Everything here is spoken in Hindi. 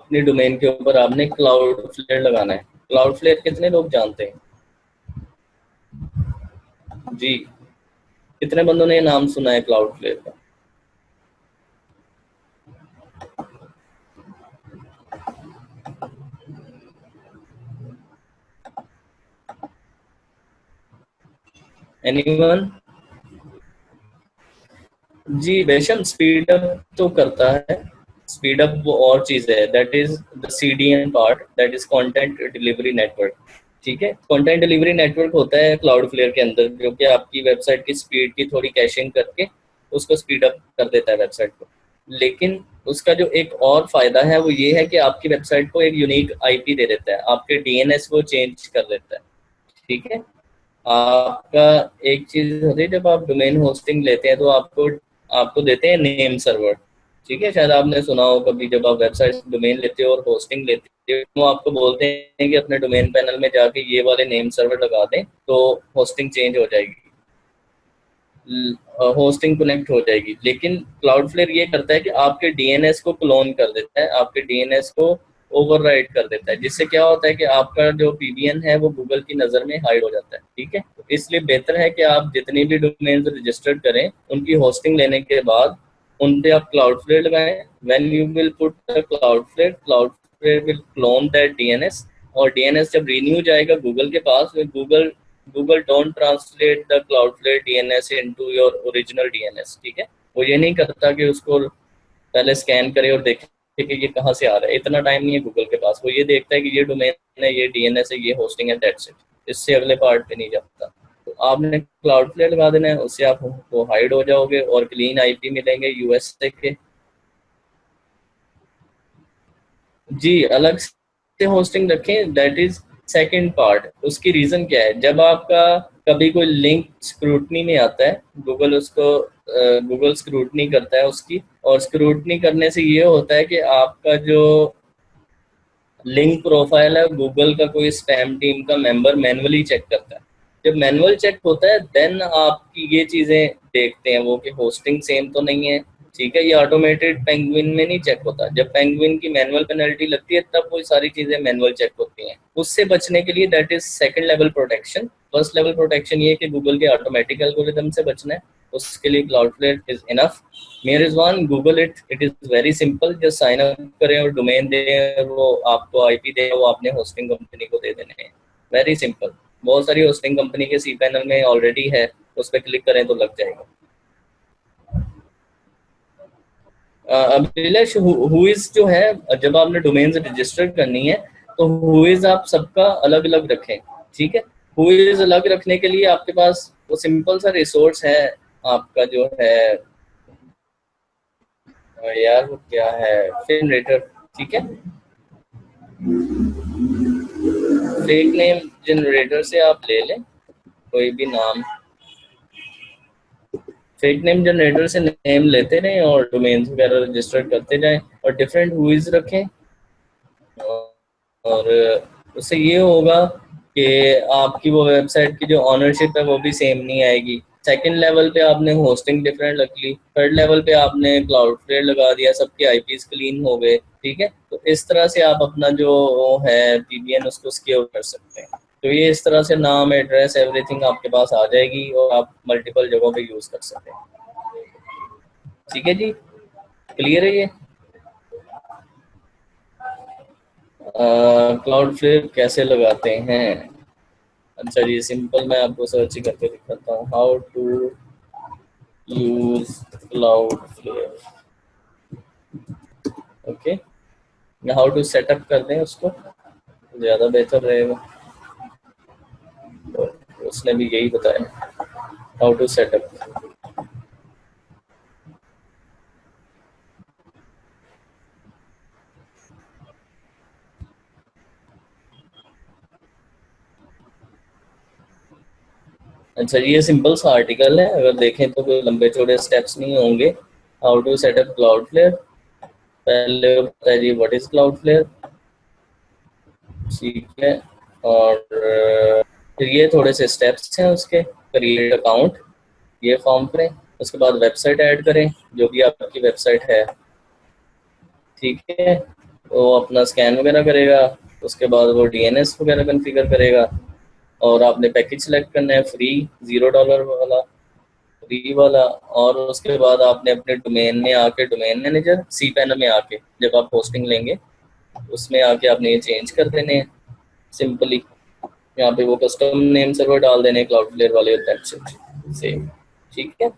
अपनी डोमेन के ऊपर आपने क्लाउडफ्लेयर लगाना है। क्लाउडफ्लेयर कितने लोग जानते हैं जी? कितने बंदों ने नाम सुना है क्लाउडफ्लेयर का? एनीवन? जी बेशक स्पीड अप तो करता है। स्पीड अप वो और चीज़ है, that is the CDN part, that is content delivery network. ठीक है, कंटेंट डिलीवरी नेटवर्क होता है क्लाउडफ्लेयर के अंदर, जो कि आपकी वेबसाइट की स्पीड की थोड़ी कैशिंग करके उसको स्पीड अप कर देता है वेबसाइट को। लेकिन उसका जो एक और फायदा है वो ये है कि आपकी वेबसाइट को एक यूनिक आईपी दे देता है, आपके डीएनएस को चेंज कर देता है। ठीक है, आपका एक चीज होती है, जब आप डोमेन होस्टिंग लेते हैं तो आपको आपको देते हैं नेम सर्वर। ठीक है, शायद आपने सुना हो कभी, जब आप वेबसाइट डोमेन लेते हो और होस्टिंग लेते हो तो आपको बोलते हैं कि अपने डोमेन पैनल में जाके ये वाले नेम सर्वर लगा दें तो होस्टिंग चेंज हो जाएगी, होस्टिंग कनेक्ट हो जाएगी। लेकिन क्लाउडफ्लेयर ये करता है कि आपके डीएनएस को क्लोन कर देता है, आपके डीएनएस को ओवरराइड कर देता है, जिससे क्या होता है कि आपका जो पीबीएन है वो गूगल की नज़र में हाइड हो जाता है। ठीक है, तो इसलिए बेहतर है कि आप जितनी भी डोमेन रजिस्टर्ड करें उनकी होस्टिंग लेने के बाद उन पे आप क्लाउडफ्लेयर लगाएं। When you will put the Cloudflare, Cloudflare will clone that DNS, और डीएनएस जब रिन्यू जाएगा गूगल के पास, Google don't translate the Cloudflare DNS into your original DNS. ठीक है, वो ये नहीं करता कि उसको पहले स्कैन करे और देखे कि ये कहाँ से आ रहा है, इतना टाइम नहीं है गूगल के पास। वो ये देखता है कि ये डोमेन है, ये डीएनएस है, ये होस्टिंग है, दैट्स इट। इससे अगले पार्ट पे नहीं जाता। तो आपने क्लाउडफ्लेयर लगा देना है, उससे आप वो हाइड हो जाओगे और क्लीन आईपी मिलेंगे यूएसए के। जी, अलग से होस्टिंग रखें, दैट इज सेकंड पार्ट। उसकी रीज़न क्या है, जब आपका कभी कोई लिंक स्क्रूटनी में आता है, गूगल स्क्रूटनी करता है उसकी, और स्क्रूटनी करने से ये होता है कि आपका जो लिंक प्रोफाइल है गूगल का कोई स्पैम टीम का मेंबर मैनुअली चेक करता है। जब मैनुअल चेक होता है देन आपकी ये चीज़ें देखते हैं वो कि होस्टिंग सेम तो नहीं है। ठीक है, ये ऑटोमेटेड पेंगुइन में नहीं चेक होता, जब पेंगुइन की मैनुअल पेनल्टी लगती है तब वो सारी चीज़ें मैनुअल चेक होती हैं। उससे बचने के लिए that is second level protection. First level protection ये कि गूगल के ऑटोमेटिक एल्गोरिदम से बचना है, उसके लिए क्लाउडफ्लेयर इज इनफ। मेजबान Google it is very simple, just sign up करें और डोमेन दें, वो आपको आईपी दें, वो आपने होस्टिंग कंपनी को दे देने हैं। Very simple. बहुत सारी होस्टिंग कंपनी के सी पैनल में ऑलरेडी है, उस पर क्लिक करें तो लग जाएगा। अभिलाष, हुइज जो है, जब आपने डोमेन रजिस्टर करनी है तो हुइज आप सबका अलग अलग रखें। ठीक है, हुइज अलग रखने के लिए आपके पास वो सिंपल सा रिसोर्स है आपका जो है, यार वो क्या है, जनरेटर। ठीक है, फेक नेम जनरेटर से आप ले लें कोई भी नाम, फेक नेम जनरेटर से नेम लेते रहें और डोमेन्स वगैरह रजिस्टर करते जाएं और डिफरेंट हुईज रखें। और उससे ये होगा कि आपकी वो वेबसाइट की जो ऑनरशिप है वो भी सेम नहीं आएगी। सेकंड लेवल पे आपने होस्टिंग डिफरेंट रख ली, थर्ड लेवल पे आपने क्लाउडफ्लेयर लगा दिया, सबके आईपीज क्लीन हो गए। ठीक है, तो इस तरह से आप अपना जो है पीबीएन उसको सिक्योर कर सकते हैं। तो ये इस तरह से नाम, एड्रेस, एवरीथिंग आपके पास आ जाएगी और आप मल्टीपल जगहों पे यूज कर सकते हैं। ठीक है जी, क्लियर है ये? क्लाउडफ्लेयर कैसे लगाते हैं? अच्छा जी, सिंपल मैं आपको सर्च ही करके दिखाता हूँ, how to use Cloudflare. Okay, how to set up कर दें उसको, ज़्यादा बेहतर रहेगा। तो उसने भी यही बताया, हाउ टू सेटअप। अच्छा, ये सिंपल सा आर्टिकल है, अगर देखें तो कोई लंबे चौड़े स्टेप्स नहीं होंगे। हाउ टू सेटअप क्लाउडफ्लेयर, पहले होता है जी व्हाट इज क्लाउडफ्लेयर। ठीक है, और फिर ये थोड़े से स्टेप्स हैं उसके, क्रिएट अकाउंट, ये फॉर्म करें, उसके बाद वेबसाइट ऐड करें जो भी आपकी वेबसाइट है। ठीक है, वो अपना स्कैन वगैरह करेगा, उसके बाद वो डीएनएस वगैरह कॉन्फ़िगर करेगा, और आपने पैकेज सेलेक्ट करना है फ्री, $0 वाला, फ्री वाला। और उसके बाद आपने अपने डोमेन में आके, डोमेन मैनेजर cPanel में आके, जब आप होस्टिंग लेंगे उसमें आके आपने ये चेंज कर देने हैं सिंपली। यहाँ पे वो कस्टम नेम सर्वर डाल देने क्लाउडफ्लेयर वाले, दैट्स इट, सेम। ठीक है।